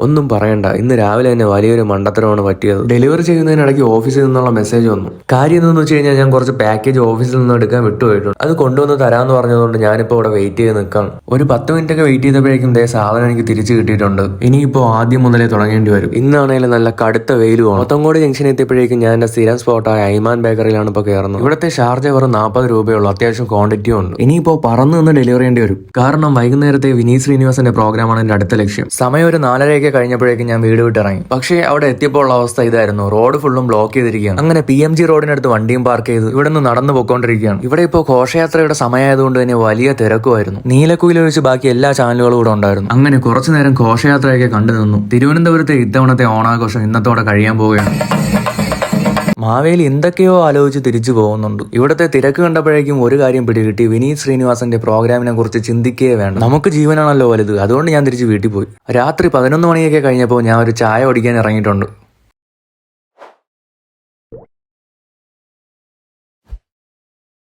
ഒന്നും പറയണ്ട, ഇന്ന് രാവിലെ തന്നെ വലിയൊരു മണ്ടത്തരമാണ് പറ്റിയത്. ഡെലിവറി ചെയ്യുന്നതിനിടയ്ക്ക് ഓഫീസിൽ നിന്നുള്ള മെസ്സേജ് വന്നു. കാര്യം എന്താണെന്ന് വെച്ച് കഴിഞ്ഞാൽ ഞാൻ കുറച്ച് പാക്കേജ് ഓഫീസിൽ നിന്ന് എടുക്കാൻ വിട്ടുപോയിട്ടുണ്ട്. അത് കൊണ്ടുവന്ന് തരാമെന്ന് പറഞ്ഞതുകൊണ്ട് ഞാനിപ്പോൾ ഇവിടെ വെയിറ്റ് ചെയ്ത് നിൽക്കാം. ഒരു 10 മിനിറ്റ് ഒക്കെ വെയിറ്റ് ചെയ്തപ്പോഴേക്കും സാധനം എനിക്ക് തിരിച്ചു കിട്ടിയിട്ടുണ്ട്. ഇനിയിപ്പോൾ ആദ്യം മുതലേ തുടങ്ങേണ്ടി വരും. ഇന്നാണെങ്കിലും നല്ല കടുത്ത വെയിലുമാണ്. മൊത്തങ്കോട് ജംഗ്ഷൻ എത്തിയപ്പോഴേക്കും ഞാൻ എന്റെ സ്ഥിരം സ്പോട്ടായ ഐമാൻ ബേക്കറിയിലാണ് ഇപ്പോൾ കയറുന്നത്. ഇവിടുത്തെ ഷാർജ വെറും 40 രൂപയുള്ളൂ. അത്യാവശ്യം ക്വാണ്ടിറ്റിയും ഉണ്ട്. ഇനിയിപ്പോൾ പറന്ന് നിന്ന് ഡെലിവറി ചെയ്യേണ്ടി വരും. കാരണം വൈകുന്നേരത്തെ വിനീത് ശ്രീനിവാസന്റെ പ്രോഗ്രാമാണ് എന്റെ അടുത്ത ലക്ഷ്യം. സമയം ഒരു 4:30 കഴിഞ്ഞപ്പോഴേക്കും ഞാൻ വീട് വിട്ടിറങ്ങി. പക്ഷേ അവിടെ എത്തിയപ്പോൾ ഉള്ള അവസ്ഥ ഇതായിരുന്നു. റോഡ് ഫുള്ളും ബ്ലോക്ക് ചെയ്തിരിക്കുകയാണ്. അങ്ങനെ PMG റോഡിനടുത്ത് വണ്ടിയും പാർക്ക് ചെയ്ത് ഇവിടെ നിന്ന് നടന്നു പോയിക്കൊണ്ടിരിക്കുകയാണ്. ഇവിടെ ഇപ്പോൾ ഘോഷയാത്രയുടെ സമയമായതുകൊണ്ട് തന്നെ വലിയ തിരക്കുമായിരുന്നു. നീലക്കുയിൽ ഒഴിച്ച് ബാക്കി എല്ലാ ചാനലുകളും ഇവിടെ ഉണ്ടായിരുന്നു. അങ്ങനെ കുറച്ചു നേരം ഘോഷയാത്രയൊക്കെ കണ്ടു നിന്നു. തിരുവനന്തപുരത്തെ ഇത്തവണത്തെ ഓണാഘോഷം ഇന്നത്തോടെ കഴിയാൻ പോവുകയാണ്. മാവേലി എന്തൊക്കെയോ ആലോചിച്ച് തിരിച്ചു പോകുന്നുണ്ട്. ഇവിടുത്തെ തിരക്ക് കണ്ടപ്പോഴേക്കും ഒരു കാര്യം പിടികിട്ടി. വിനീത് ശ്രീനിവാസന്റെ പ്രോഗ്രാമിനെ കുറിച്ച് ചിന്തിക്കുകയേ വേണ്ട. നമുക്ക് ജീവനാണല്ലോ വലുത്. അതുകൊണ്ട് ഞാൻ തിരിച്ച് വീട്ടിൽ പോയി. രാത്രി 11 മണിയൊക്കെ കഴിഞ്ഞപ്പോൾ ഞാൻ ഒരു ചായ കുടിക്കാൻ ഇറങ്ങിയിട്ടുണ്ട്.